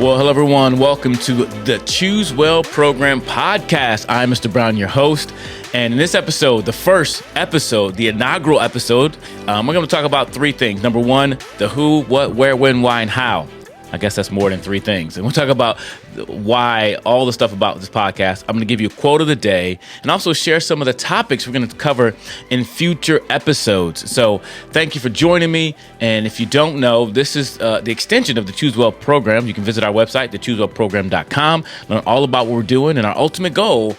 Well, hello, everyone. Welcome to the Choose Well Program podcast. I'm Mr. Brown, your host. And in this episode, the first episode, the inaugural episode, we're going to talk about three things. Number one, the who, what, where, when, why, and how. I guess that's more than three things. And we'll talk about why, all the stuff about this podcast. I'm going to give you a quote of the day and also share some of the topics we're going to cover in future episodes. So thank you for joining me. And if you don't know, this is the extension of the Choose Well program. You can visit our website, thechoosewellprogram.com, learn all about what we're doing. And our ultimate goal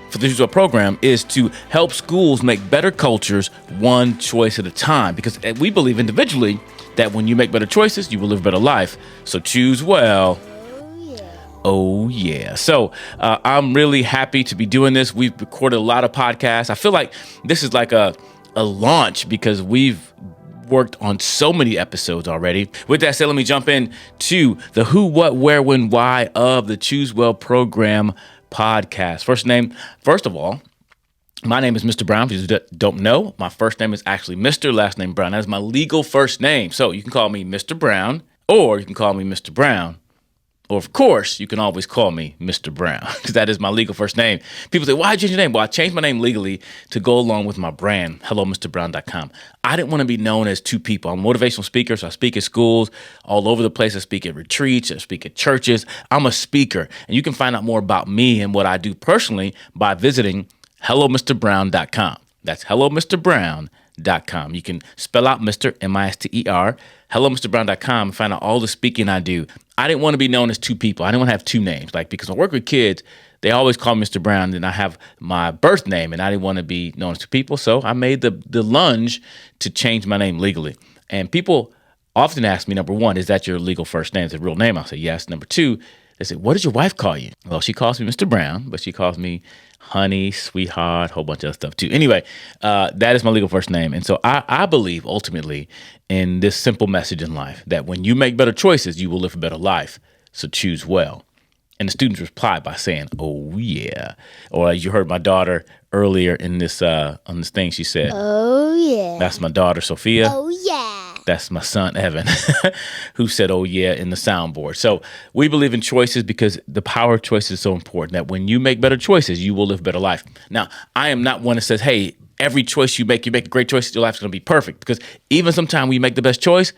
for the Choose Well program is to help schools make better cultures one choice at a time. Because we believe individually that when you make better choices, you will live a better life. So choose well. Oh, yeah. So I'm really happy to be doing this. We've recorded a lot of podcasts. I feel like this is like a launch because we've worked on so many episodes already. With that said, let me jump in to the who, what, where, when, why of the Choose Well program podcast. First of all, my name is Mr. Brown. For you don't know, my first name is actually Mr. Last name Brown. That is my legal first name. So you can call me Mr. Brown, or you can call me Mr. Brown. Or, of course, you can always call me Mr. Brown because that is my legal first name. People say, why did you change your name? Well, I changed my name legally to go along with my brand, HelloMrBrown.com. I didn't want to be known as two people. I'm a motivational speaker, so I speak at schools all over the place. I speak at retreats. I speak at churches. I'm a speaker. And you can find out more about me and what I do personally by visiting HelloMrBrown.com. That's HelloMrBrown.com. You can spell out Mr. M-I-S-T-E-R, HelloMrBrown.com, and find out all the speaking I do. I didn't want to be known as two people. I didn't want to have two names. Because I work with kids, they always call me Mr. Brown, and I have my birth name, and I didn't want to be known as two people. So I made the lunge to change my name legally. And people often ask me, number one, is that your legal first name? Is it a real name? I'll say yes. Number two, they say, what does your wife call you? Well, she calls me Mr. Brown, but she calls me honey, sweetheart, whole bunch of other stuff too. Anyway, that is my legal first name. And so I believe ultimately in this simple message in life that when you make better choices, you will live a better life. So choose well. And the students replied by saying, oh, yeah. Or as you heard my daughter earlier in this on this thing, she said, oh, yeah. That's my daughter, Sophia. Oh, yeah. That's my son, Evan, who said, oh, yeah, in the soundboard. So we believe in choices because the power of choice is so important that when you make better choices, you will live a better life. Now, I am not one that says, hey, every choice you make a great choice, your life's going to be perfect. Because even sometimes when you make the best choice,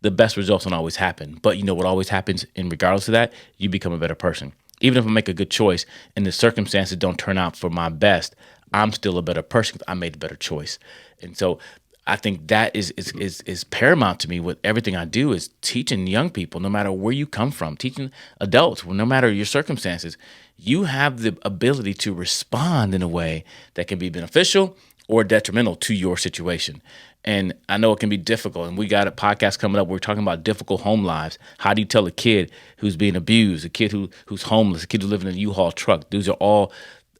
the best results don't always happen. But you know what always happens in regardless of that? You become a better person. Even if I make a good choice and the circumstances don't turn out for my best, I'm still a better person because I made a better choice. And so I think that is paramount to me with everything I do is teaching young people, no matter where you come from, teaching adults, no matter your circumstances, you have the ability to respond in a way that can be beneficial or detrimental to your situation. And I know it can be difficult, and we got a podcast coming up where we're talking about difficult home lives. How do you tell a kid who's being abused, a kid who's homeless, a kid who's living in a U-Haul truck? Those are all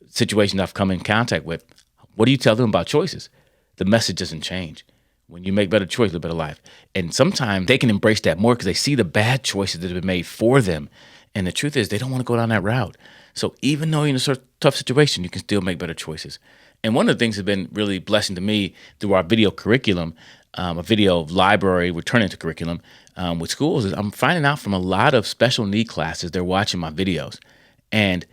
situations I've come in contact with. What do you tell them about choices? The message doesn't change. When you make better choices, live a better life. And sometimes they can embrace that more because they see the bad choices that have been made for them. And the truth is they don't want to go down that route. So even though you're in a sort of tough situation, you can still make better choices. And one of the things that's been really blessing to me through our video curriculum, a video library we're turning into curriculum with schools, is I'm finding out from a lot of special need classes, they're watching my videos. And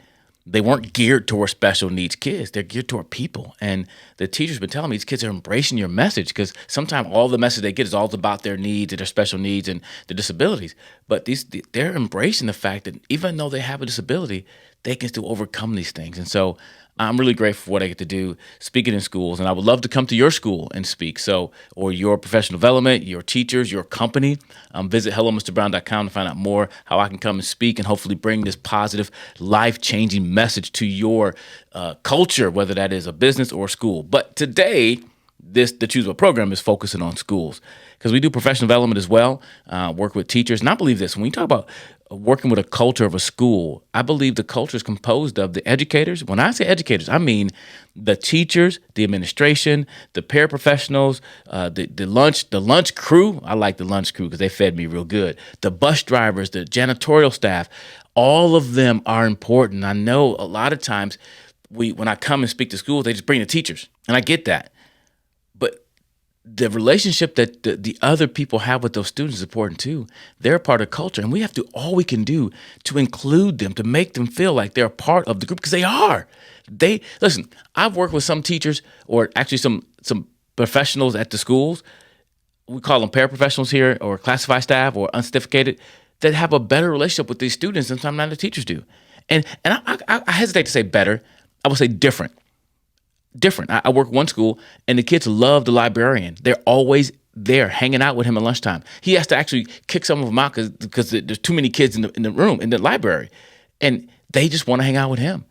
they weren't geared toward special needs kids. They're geared toward people. And the teachers have been telling me these kids are embracing your message because sometimes all the message they get is all about their needs and their special needs and their disabilities. But they're embracing the fact that even though they have a disability, they can still overcome these things. And so I'm really grateful for what I get to do speaking in schools, and I would love to come to your school and speak. So, or your professional development, your teachers, your company. Visit HelloMrBrown.com to find out more how I can come and speak and hopefully bring this positive, life-changing message to your culture, whether that is a business or a school. But today, the Choose Well program is focusing on schools because we do professional development as well, work with teachers. And I believe this, when we talk about working with a culture of a school, I believe the culture is composed of the educators. When I say educators, I mean the teachers, the administration, the paraprofessionals, the lunch crew. I like the lunch crew because they fed me real good. The bus drivers, the janitorial staff, all of them are important. I know a lot of times when I come and speak to schools, they just bring the teachers, and I get that. But the relationship that the other people have with those students is important too. They're a part of culture, and we have to all we can do to include them, to make them feel like they're a part of the group because they are. They listen. I've worked with some teachers, or actually some professionals at the schools. We call them paraprofessionals here, or classified staff, or uncertificated, that have a better relationship with these students than sometimes the teachers do. And I hesitate to say better. I would say different. Different. I work one school, and the kids love the librarian. They're always there hanging out with him at lunchtime. He has to actually kick some of them out because there's too many kids in the room, in the library. And they just want to hang out with him.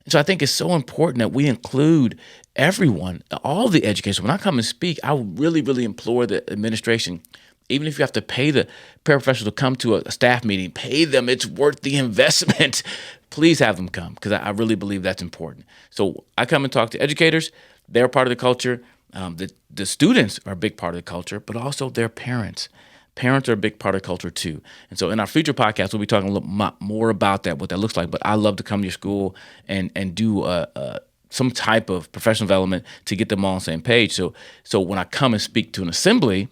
And so I think it's so important that we include everyone, all the education. When I come and speak, I would really, really implore the administration, even if you have to pay the paraprofessional to come to a staff meeting, pay them. It's worth the investment. Please have them come because I really believe that's important. So I come and talk to educators. They're part of the culture. The students are a big part of the culture, but also their parents. Parents are a big part of culture too. And so in our future podcast, we'll be talking a little more about that, what that looks like. But I love to come to your school and do some type of professional development to get them all on the same page. So when I come and speak to an assembly,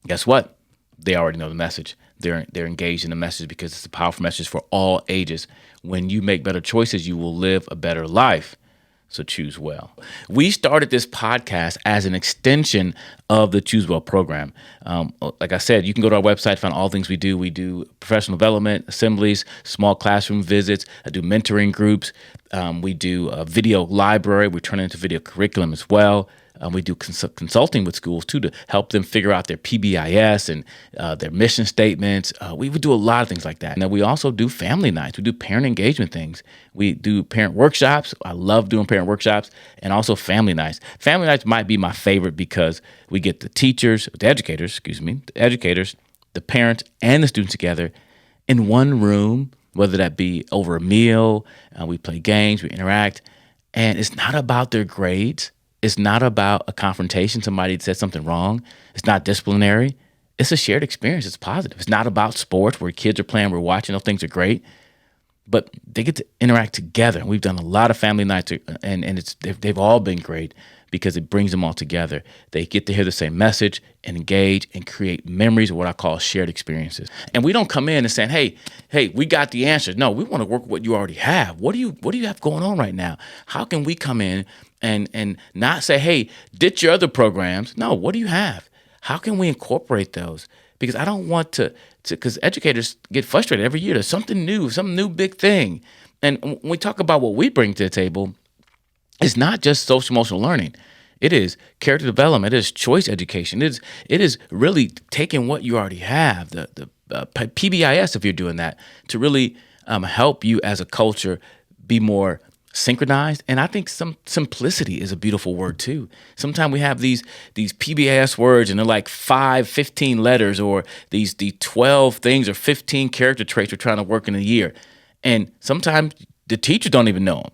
guess what? They already know the message. They're engaged in the message because it's a powerful message for all ages. When you make better choices, you will live a better life. So choose well. We started this podcast as an extension of the Choose Well program. Like I said, you can go to our website, find all things we do. We do professional development, assemblies, small classroom visits. I do mentoring groups. We do a video library. We turn it into video curriculum as well. We do consulting with schools, too, to help them figure out their PBIS and their mission statements. We would do a lot of things like that. And then we also do family nights. We do parent engagement things. We do parent workshops. I love doing parent workshops, and also family nights. Family nights might be my favorite because we get the educators, the parents, and the students together in one room, whether that be over a meal. We play games, we interact, and it's not about their grades. It's not about a confrontation. Somebody said something wrong. It's not disciplinary. It's a shared experience. It's positive. It's not about sports where kids are playing, we're watching, those things are great. But they get to interact together. We've done a lot of family nights, and they've all been great because it brings them all together. They get to hear the same message and engage and create memories of what I call shared experiences. And we don't come in and saying, hey, we got the answers. No, we want to work with what you already have. What do you have going on right now? How can we come in and not say, hey, ditch your other programs? No, what do you have? How can we incorporate those? Because I don't want because educators get frustrated every year. There's something new, some new big thing. And when we talk about what we bring to the table, it's not just social emotional learning. It is character development. It is choice education. It is really taking what you already have, the PBIS, if you're doing that, to really help you as a culture be more synchronized. And I think some simplicity is a beautiful word too. Sometimes we have these PBIS words and they're like 15 letters, or the 12 things or 15 character traits we're trying to work in a year. And sometimes the teachers don't even know them.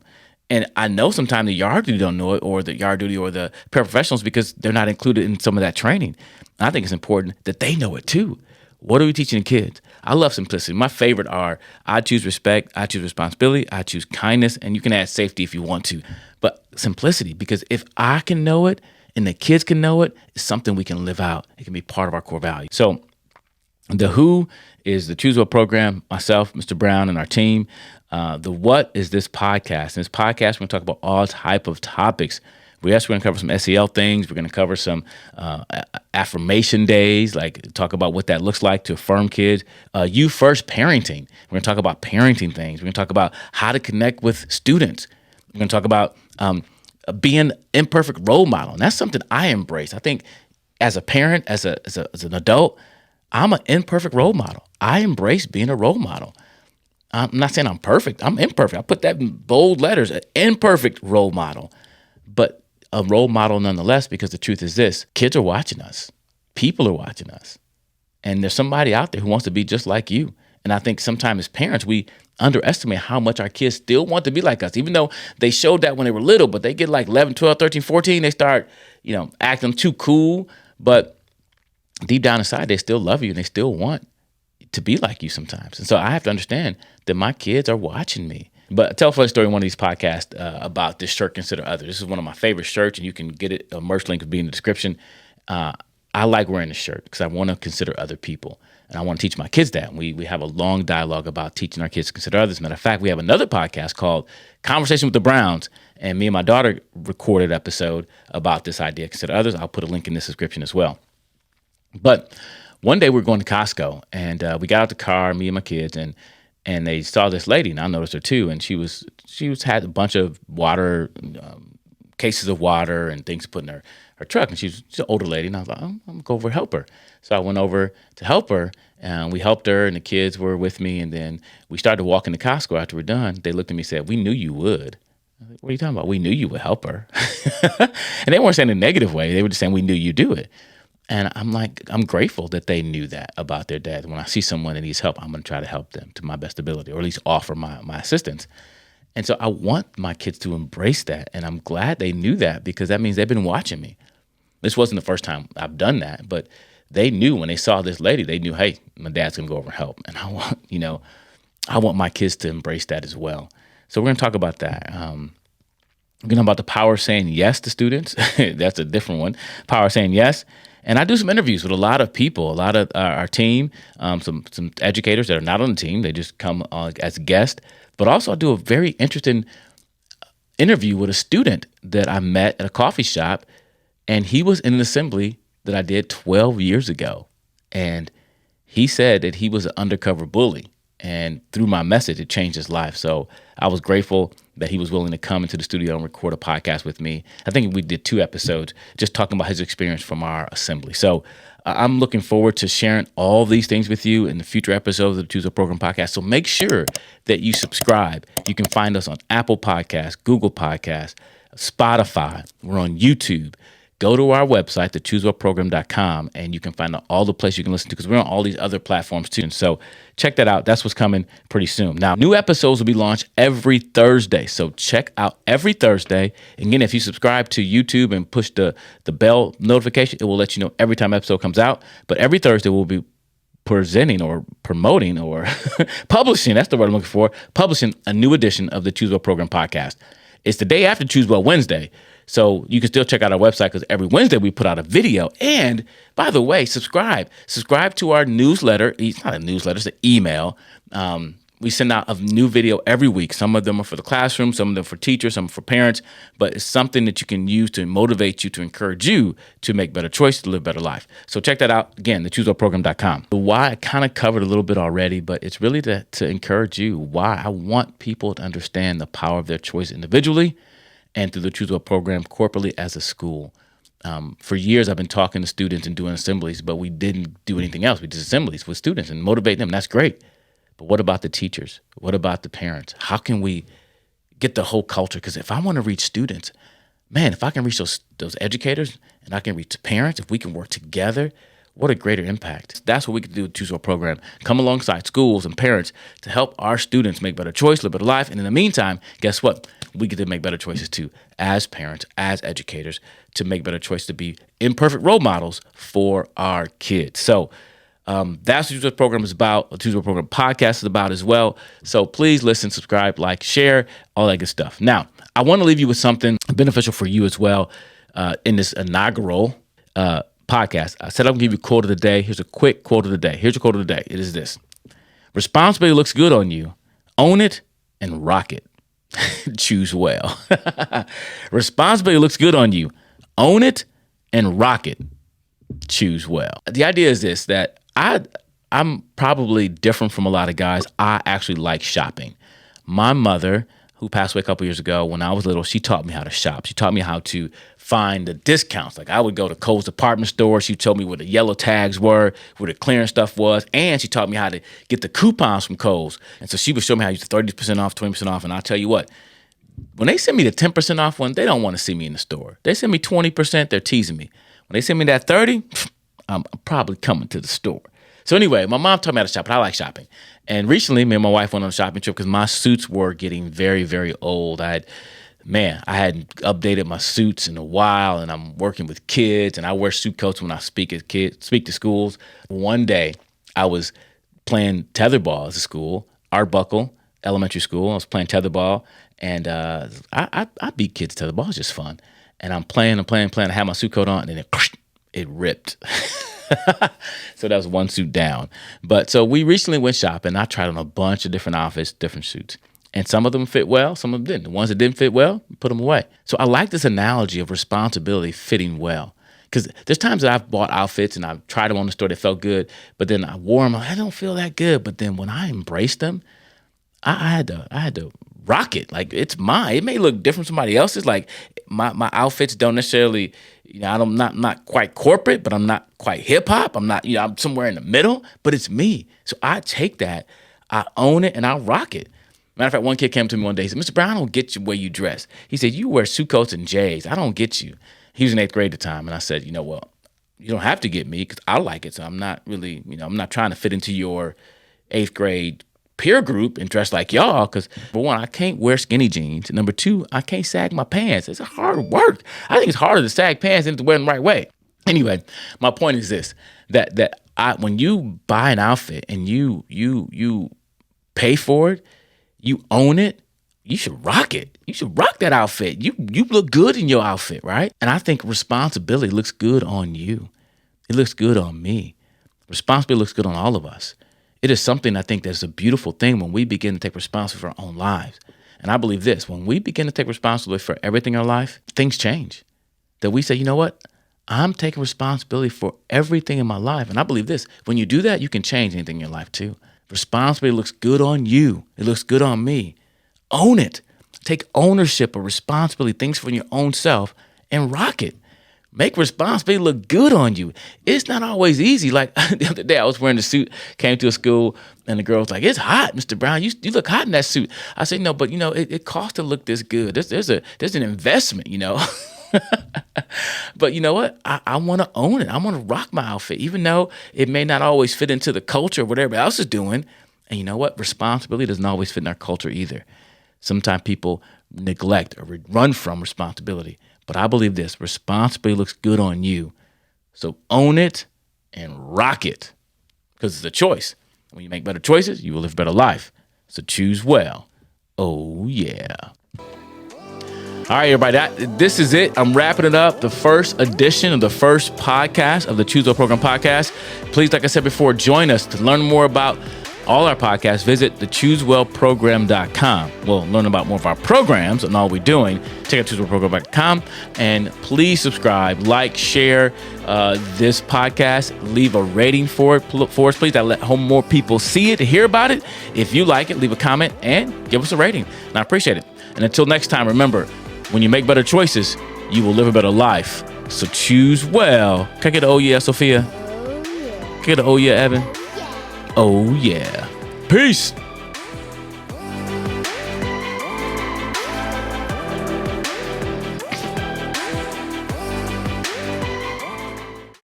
And I know sometimes the yard duty don't know it, or the yard duty or the paraprofessionals, because they're not included in some of that training. I think it's important that they know it too. What are we teaching the kids? I love simplicity. My favorite are I choose respect, I choose responsibility, I choose kindness, and you can add safety if you want to. But simplicity, because if I can know it and the kids can know it, it's something we can live out. It can be part of our core values. So the who is the Choose Well program, myself, Mr. Brown, and our team. The what is this podcast. In this podcast, we're going to talk about all type of topics. We're going to cover some SEL things. We're going to cover some affirmation days, like talk about what that looks like to affirm kids. You first parenting. We're going to talk about parenting things. We're going to talk about how to connect with students. We're going to talk about being an imperfect role model. And that's something I embrace. I think as a parent, as an adult, I'm an imperfect role model. I embrace being a role model. I'm not saying I'm perfect. I'm imperfect. I put that in bold letters, an imperfect role model, but a role model nonetheless, because the truth is this: kids are watching us. People are watching us. And there's somebody out there who wants to be just like you. And I think sometimes as parents, we underestimate how much our kids still want to be like us, even though they showed that when they were little, but they get like 11, 12, 13, 14, they start, acting too cool. But deep down inside, they still love you and they still want to be like you sometimes. And so I have to understand that my kids are watching me. But I'll tell a funny story in one of these podcasts about this shirt, Consider Others. This is one of my favorite shirts, and you can get it. A merch link will be in the description. uh, I like wearing a shirt because I want to consider other people. And I want to teach my kids that. We have a long dialogue about teaching our kids to consider others. Matter of fact, we have another podcast called Conversation with the Browns. And me and my daughter recorded an episode about this idea, consider others. I'll put a link in the description as well. But one day we were going to Costco, and we got out the car, me and my kids, and they saw this lady, and I noticed her too. And she had a bunch of water, cases of water and things to put in her truck. And she's an older lady, and I was like, I'm gonna go over and help her. So I went over to help her, and we helped her, and the kids were with me. And then we started walking to Costco after we're done. They looked at me and said, "We knew you would." I was like, "What are you talking about? We knew you would help her." And they weren't saying in a negative way. They were just saying, "We knew you'd do it." And I'm like, I'm grateful that they knew that about their dad. When I see someone that needs help, I'm going to try to help them to my best ability, or at least offer my assistance. And so I want my kids to embrace that. And I'm glad they knew that, because that means they've been watching me. This wasn't the first time I've done that, but they knew when they saw this lady, they knew, hey, my dad's going to go over and help. And I want my kids to embrace that as well. So we're going to talk about that. We're going to talk about the power of saying yes to students. That's a different one. Power of saying yes. And I do some interviews with a lot of people, a lot of our team, some educators that are not on the team. They just come as guests. But also I do a very interesting interview with a student that I met at a coffee shop, and he was in an assembly that I did 12 years ago. And he said that he was an undercover bully. And through my message, it changed his life. So I was grateful that he was willing to come into the studio and record a podcast with me. I think we did 2 episodes just talking about his experience from our assembly. So I'm looking forward to sharing all these things with you in the future episodes of the Choose Well Program podcast. So make sure that you subscribe. You can find us on Apple Podcasts, Google Podcasts, Spotify. We're on YouTube. Go to our website, thechoosewellprogram.com, and you can find out all the places you can listen to, because we're on all these other platforms too. And so check that out. That's what's coming pretty soon. Now, new episodes will be launched every Thursday. So check out every Thursday. Again, if you subscribe to YouTube and push the bell notification, it will let you know every time an episode comes out. But every Thursday we'll be presenting or promoting or publishing, that's the word I'm looking for, publishing a new edition of the Choose Well Program podcast. It's the day after Choose Well Wednesday. So you can still check out our website, because every Wednesday we put out a video. And by the way, subscribe to our newsletter. It's not a newsletter, it's an email. We send out a new video every week. Some of them are for the classroom, some of them for teachers, some for parents, but it's something that you can use to motivate you, to encourage you to make better choices, to live a better life. So check that out. Again, thechoosewellprogram.com. The why I kind of covered a little bit already, but it's really to encourage you. Why I want people to understand the power of their choice individually, and through the Choose Well program corporately as a school. For years, I've been talking to students and doing assemblies, but we didn't do anything else. We did assemblies with students and motivate them. That's great. But what about the teachers? What about the parents? How can we get the whole culture? Because if I want to reach students, man, if I can reach those educators and I can reach the parents, if we can work together, what a greater impact. That's what we can do with the Choose Well program. Come alongside schools and parents to help our students make better choice, live better life. And in the meantime, guess what? We get to make better choices too, as parents, as educators, to make better choices, to be imperfect role models for our kids. So that's what the Choose Well program is about. The Choose Well program podcast is about as well. So please listen, subscribe, like, share, all that good stuff. Now, I want to leave you with something beneficial for you as well in this inaugural podcast. I said I'm going to give you a quote of the day. Here's a quick quote of the day. Here's your quote of the day. It is this: responsibility looks good on you. Own it and rock it. Choose well. Responsibility looks good on you. Own it and rock it. Choose well. The idea is this, that I'm probably different from a lot of guys. I actually like shopping. My mother, who passed away a couple years ago, when I was little, she taught me how to shop. She taught me how to find the discounts. Like I would go to Kohl's department store. She told me where the yellow tags were, where the clearance stuff was, and she taught me how to get the coupons from Kohl's. And so she would show me how to use 30% off, 20% off. And I'll tell you what, when they send me the 10% off one, they don't want to see me in the store. They send me 20%, they're teasing me. When they send me that 30, I'm probably coming to the store. So anyway, my mom taught me how to shop, and I like shopping. And recently, me and my wife went on a shopping trip because my suits were getting very, very old. I hadn't updated my suits in a while, and I'm working with kids, and I wear suit coats when I speak to schools. One day, I was playing tetherball as a school, Art Buckle Elementary School. I was playing tetherball, and I beat kids tetherball. It's just fun. And I'm playing. I have my suit coat on, and then it ripped. So that was one suit down. But so we recently went shopping. I tried on a bunch of different outfits, different suits. And some of them fit well, some of them didn't. The ones that didn't fit well, put them away. So I like this analogy of responsibility fitting well. Because there's times that I've bought outfits and I've tried them on the store that felt good, but then I wore them, I don't feel that good. But then when I embraced them, I had to rock it. Like, it's mine. It may look different from somebody else's. Like, my outfits don't necessarily, I'm not quite corporate, but I'm not quite hip hop. I'm not, I'm somewhere in the middle, but it's me. So I take that, I own it, and I rock it. Matter of fact, one kid came to me one day. He said, "Mr. Brown, I don't get you where you dress." He said, "You wear suit coats and J's. I don't get you." He was in 8th grade at the time. And I said, well, you don't have to get me because I like it. So I'm not really, I'm not trying to fit into your 8th grade peer group and dress like y'all. Because for one, I can't wear skinny jeans. Number two, I can't sag my pants. It's hard work. I think it's harder to sag pants than to wear them the right way. Anyway, my point is this, that when you buy an outfit and you pay for it, you own it, you should rock it. You should rock that outfit. You look good in your outfit, right? And I think responsibility looks good on you. It looks good on me. Responsibility looks good on all of us. It is something I think that's a beautiful thing when we begin to take responsibility for our own lives. And I believe this, when we begin to take responsibility for everything in our life, things change. That we say, you know what? I'm taking responsibility for everything in my life. And I believe this, when you do that, you can change anything in your life too. Responsibility looks good on you. It looks good on me. Own it. Take ownership of responsibility, things for your own self, and rock it. Make responsibility look good on you. It's not always easy. Like the other day, I was wearing a suit, came to a school, and the girl was like, "It's hot, Mr. Brown. You look hot in that suit." I said, "No, but it costs to look this good. There's an investment, But you know what? I want to own it. I want to rock my outfit, even though it may not always fit into the culture of what everybody else is doing. And you know what? Responsibility doesn't always fit in our culture either. Sometimes people neglect or run from responsibility. But I believe this, responsibility looks good on you. So own it and rock it, because it's a choice. When you make better choices, you will live a better life. So choose well. Oh, yeah. All right, everybody, this is it. I'm wrapping it up. The first edition of the first podcast of the Choose Well Program podcast. Please, like I said before, join us to learn more about all our podcasts. Visit thechoosewellprogram.com. We'll learn about more of our programs and all we're doing. Check out choosewellprogram.com and please subscribe, like, share this podcast. Leave a rating for us, please. That let more people see it, hear about it. If you like it, leave a comment and give us a rating. And I appreciate it. And until next time, remember, when you make better choices, you will live a better life. So choose well. Can I get an oh yeah, Sophia? Oh, yeah. Can I get an oh yeah, Evan? Yeah. Oh yeah. Peace.